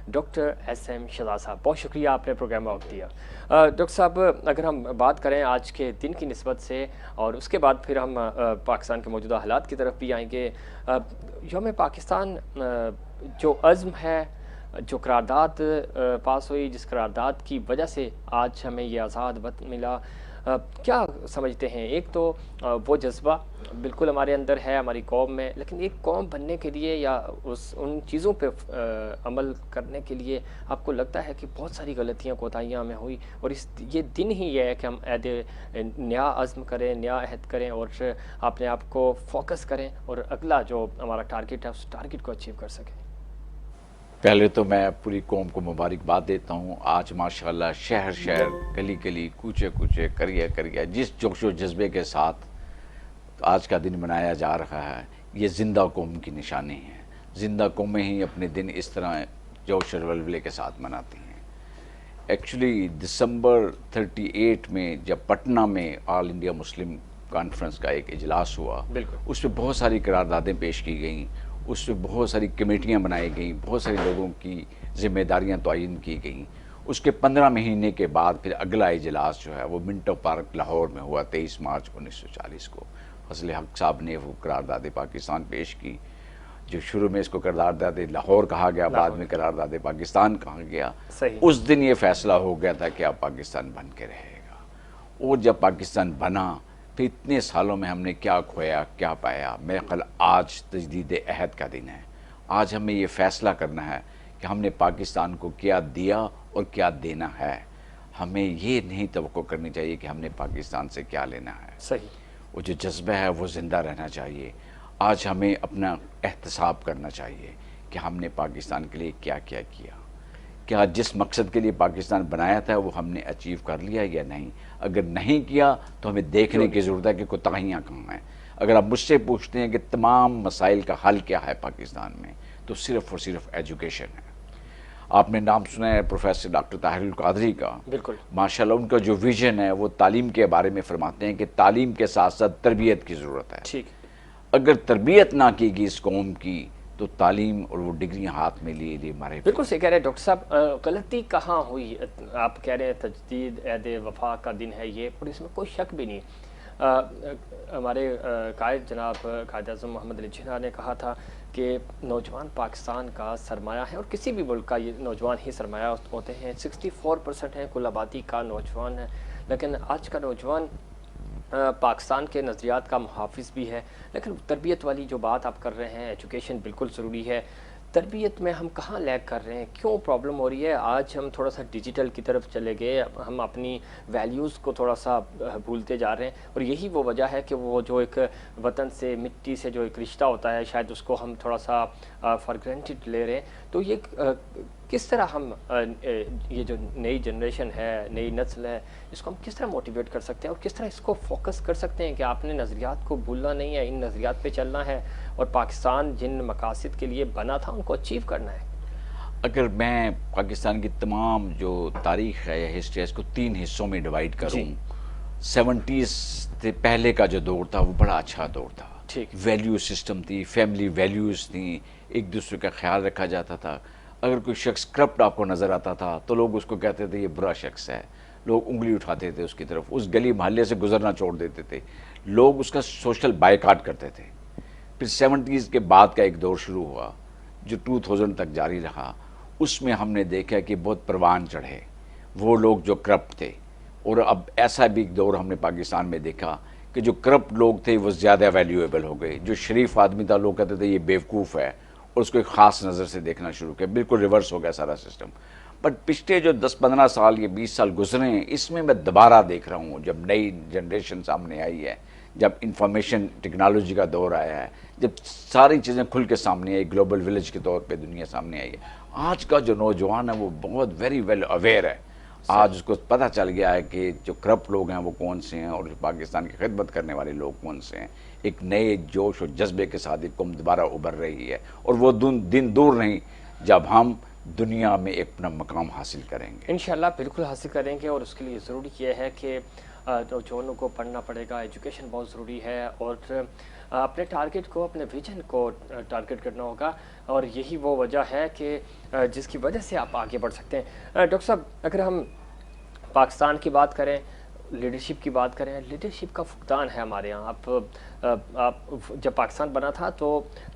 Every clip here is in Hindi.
डॉक्टर एस एम शहजाद साहब, बहुत शुक्रिया आपने प्रोग्राम में वक्त दिया। डॉक्टर साहब, अगर हम बात करें आज के दिन की निस्बत से और उसके बाद फिर हम पाकिस्तान के मौजूदा हालात की तरफ भी आएंगे। यौम पाकिस्तान जो अज़्म है, जो करारदाद पास हुई, जिस करारदाद की वजह से आज हमें ये आज़ाद वतन मिला, क्या समझते हैं? एक तो वो जज्बा बिल्कुल हमारे अंदर है, हमारी कौम में, लेकिन एक कौम बनने के लिए या उस उन चीज़ों पे अमल करने के लिए आपको लगता है कि बहुत सारी गलतियाँ कोताहियाँ हमें हुई, और ये दिन ही ये है कि हम नया अज़्म करें, नया अहद करें और अपने आप को फोकस करें और अगला जो हमारा टारगेट है उस टारगेट को अचीव कर सकें। पहले तो मैं पूरी कौम को मुबारकबाद देता हूँ। आज माशाल्लाह शहर शहर, गली गली, कूचे कूचे, करिया करिया, जिस जोश व जज्बे के साथ आज का दिन मनाया जा रहा है, ये ज़िंदा कौम की निशानी है। ज़िंदा कौमें ही अपने दिन इस तरह जोश और वल्वले के साथ मनाती हैं। एक्चुअली दिसंबर 38 में जब पटना में ऑल इंडिया मुस्लिम कॉन्फ्रेंस का एक इजलास हुआ, उसमें बहुत सारी करारदादें पेश की गईं, उसमें बहुत सारी कमेटियां बनाई गई, बहुत सारे लोगों की जिम्मेदारियां तयन की गई। उसके 15 महीने के बाद फिर अगला इजलास जो है वो मिंटो पार्क लाहौर में हुआ 23 मार्च 1940 को। फजल हक साहब ने वो करारदाद पाकिस्तान पेश की, जो शुरू में इसको करारदाद लाहौर कहा गया, बाद में करारदाद पाकिस्तान कहा गया। उस दिन ये फैसला हो गया था कि अब पाकिस्तान बन के रहेगा। और जब पाकिस्तान बना, फिर इतने सालों में हमने क्या खोया, क्या पाया। मेरे ख्याल आज तजदीद अहद का दिन है। आज हमें ये फैसला करना है कि हमने पाकिस्तान को क्या दिया और क्या देना है। हमें ये नहीं तवक्को करनी चाहिए कि हमने पाकिस्तान से क्या लेना है। सही, वो जो जज्बा है वो ज़िंदा रहना चाहिए। आज हमें अपना एहतसाब करना चाहिए कि हमने पाकिस्तान के लिए क्या क्या किया, क्या जिस मकसद के लिए पाकिस्तान बनाया था वो हमने अचीव कर लिया या नहीं। अगर नहीं किया तो हमें देखने की ज़रूरत है कि कोताहियाँ कहाँ हैं। अगर आप मुझसे पूछते हैं कि तमाम मसाइल का हल क्या है पाकिस्तान में, तो सिर्फ़ और सिर्फ एजुकेशन है। आपने नाम सुना है प्रोफेसर डॉक्टर ताहिरुल कादरी का। बिल्कुल, माशाल्लाह उनका जो विजन है वो तालीम के बारे में फरमाते हैं कि तालीम के साथ साथ तरबियत की ज़रूरत है। ठीक, अगर तरबियत ना की गई इस कौम की, तो तालीम और वो डिग्रियाँ हाथ में लिए मारे। बिल्कुल सही कह रहे हैं डॉक्टर साहब। गलती कहाँ हुई? आप कह रहे हैं तजदीद अहद वफा का दिन है ये, और इसमें कोई शक भी नहीं। हमारे कायद जनाब कायद आज़म मोहम्मद अली जिन्ना ने कहा था कि नौजवान पाकिस्तान का सरमाया है, और किसी भी मुल्क का ये नौजवान ही सरमाया होते हैं। 64% हैं कुल आबादी का नौजवान है, लेकिन आज का नौजवान पाकिस्तान के नज़रियात का मुहाफ़िज़ भी है। लेकिन तरबियत वाली जो बात आप कर रहे हैं, एजुकेशन बिल्कुल ज़रूरी है। तरबियत में हम कहाँ लैग कर रहे हैं, क्यों प्रॉब्लम हो रही है? आज हम थोड़ा सा डिजिटल की तरफ चले गए, हम अपनी वैल्यूज़ को थोड़ा सा भूलते जा रहे हैं, और यही वो वजह है कि वो जो एक वतन से, मिट्टी से जो एक रिश्ता होता है, शायद उसको हम थोड़ा सा फॉर ग्रांटेड ले रहे हैं। तो ये किस तरह हम ये जो नई जनरेशन है, नई नस्ल है, इसको हम किस तरह मोटिवेट कर सकते हैं और किस तरह इसको फोकस कर सकते हैं कि आपने नज़रियात को भूलना नहीं है, इन नज़रियात पे चलना है और पाकिस्तान जिन मकासद के लिए बना था उनको अचीव करना है? अगर मैं पाकिस्तान की तमाम जो तारीख़ है या हिस्ट्री है, इसको 3 हिस्सों में डिवाइड करूँ। 70s से पहले का जो दौर था वो बड़ा अच्छा दौर था। ठीक, वैल्यू सिस्टम थी, फैमिली वैल्यूज़ थी, एक दूसरे का ख्याल रखा जाता था। अगर कोई शख्स करप्ट आपको नज़र आता था तो लोग उसको कहते थे ये बुरा शख्स है, लोग उंगली उठाते थे उसकी तरफ, उस गली मोहल्ले से गुजरना छोड़ देते थे, लोग उसका सोशल बायकाट करते थे। फिर 70s के बाद का एक दौर शुरू हुआ जो 2000 तक जारी रहा। उसमें हमने देखा कि बहुत परवान चढ़े वो लोग जो करप्ट थे, और अब ऐसा भी एक दौर हमने पाकिस्तान में देखा कि जो करप्ट लोग थे वो ज़्यादा वैल्यूएबल हो गए। जो शरीफ आदमी था लोग कहते थे ये बेवकूफ़ है, और उसको एक ख़ास नज़र से देखना शुरू किया। बिल्कुल रिवर्स हो गया सारा सिस्टम। बट पिछले जो 10-15 साल या 20 साल गुजरे हैं, इसमें मैं दोबारा देख रहा हूँ, जब नई जनरेशन सामने आई है, जब इंफॉर्मेशन टेक्नोलॉजी का दौर आया है, जब सारी चीज़ें खुल के सामने आई, ग्लोबल विलेज के तौर पे दुनिया सामने आई है, आज का जो नौजवान है वो बहुत वेरी वेल अवेयर है। आज उसको पता चल गया है कि जो करप्ट लोग हैं वो कौन से हैं और पाकिस्तान की खिदमत करने वाले लोग कौन से हैं। एक नए जोश और जज्बे के साथ एक कौम दोबारा उभर रही है, और वो दिन दूर नहीं जब हम दुनिया में एक अपना मकाम हासिल करेंगे। इंशाल्लाह बिल्कुल हासिल करेंगे, और उसके लिए ज़रूरी ये है कि नौजवानों को पढ़ना पड़ेगा, एजुकेशन बहुत ज़रूरी है और अपने टारगेट को, अपने विजन को टारगेट करना होगा और यही वो वजह है कि जिसकी वजह से आप आगे बढ़ सकते हैं। डॉक्टर साहब, अगर हम पाकिस्तान की बात करें, लीडरशिप की बात करें, लीडरशिप का फुकदान है हमारे यहाँ। आप जब पाकिस्तान बना था तो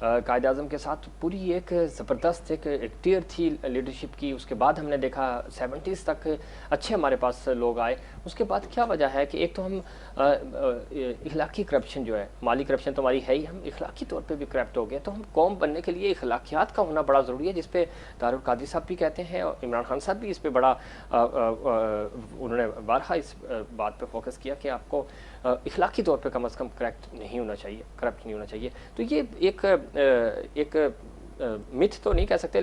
कायद आज़म के साथ पूरी एक ज़बरदस्त एक टियर थी लीडरशिप की। उसके बाद हमने देखा 70s तक अच्छे हमारे पास लोग आए। उसके बाद क्या वजह है कि एक तो हम इखलाकी करप्शन जो है, माली करप्शन तो हमारी है ही, हम इखलाकी तौर पे भी करप्ट हो गए। तो हम कौम बनने के लिए इखलाकियात का होना बड़ा ज़रूरी है, जिस पे दारुल कादरी साहब भी कहते हैं और इमरान खान साहब भी इस पे बड़ा उन्होंने बारहा इस बात पे फोकस किया कि आपको इखलाकी तौर पे कम से कम करप्ट नहीं होना चाहिए। तो ये एक मिथ तो नहीं कह सकते,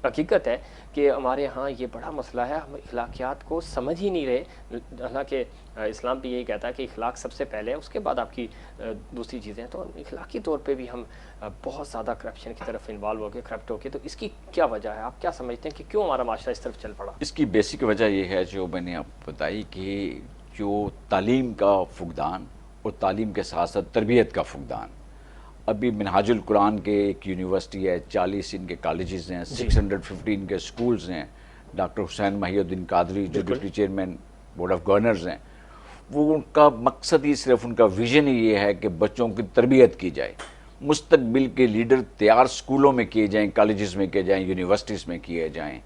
हकीकत है कि हमारे यहाँ ये बड़ा मसला है, हम इखलाकियात को समझ ही नहीं रहे। हालांकि इस्लाम भी यही कहता है कि इखलाक सबसे पहले है, उसके बाद आपकी दूसरी चीज़ें। तो इखलाकी तौर पे भी हम बहुत ज़्यादा करप्शन की तरफ इन्वॉल्व हो गए, करप्ट हो गए। तो इसकी क्या वजह है? आप क्या समझते हैं कि क्यों हमारा माशरा इस तरफ चल पड़ा? इसकी बेसिक वजह यह है जो मैंने आपको बताई कि जो तालीम का फुकदान और तालीम के साथ साथ तरबियत का फुकदान। अभी मिनहाजुल कुरान के एक यूनिवर्सिटी है, 40 इनके कॉलेजेस हैं, 615 के स्कूल्स हैं। डॉक्टर हुसैन महिउद्दीन कादरी जो deputy chairman board of governors हैं, वो उनका मकसद ही सिर्फ, उनका विजन ही ये है कि बच्चों की तरबियत की जाए, मुस्तकबिल के लीडर तैयार स्कूलों में किए जाएँ, कॉलेजेस में किए जाएँ, यूनिवर्सिटीज़ में किए जाएँ।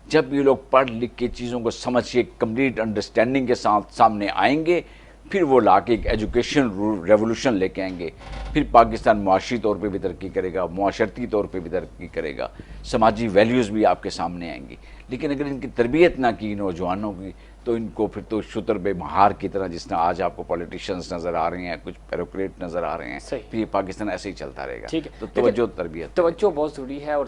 जब ये लोग पढ़ लिख के चीज़ों को समझ के कंप्लीट अंडरस्टैंडिंग के साथ सामने आएंगे, फिर वो लाके एक एजुकेशन रेवोल्यूशन लेके आएंगे। फिर पाकिस्तान मुआशी तौर पे भी तरक्की करेगा, मुआशरती तौर पे भी तरक्की करेगा, समाजी वैल्यूज़ भी आपके सामने आएंगी। लेकिन अगर इनकी तरबियत ना की नौजवानों की, तो इनको फिर तो शुतर बेमहार की तरह, जिस तरह आज आपको पॉलिटिशियंस नज़र आ रहे हैं, कुछ ब्यूरोक्रेट नज़र आ रहे हैं, फिर ये पाकिस्तान ऐसे ही चलता रहेगा। ठीक है, तो तवज्जो तरबियत बहुत ज़रूरी है। और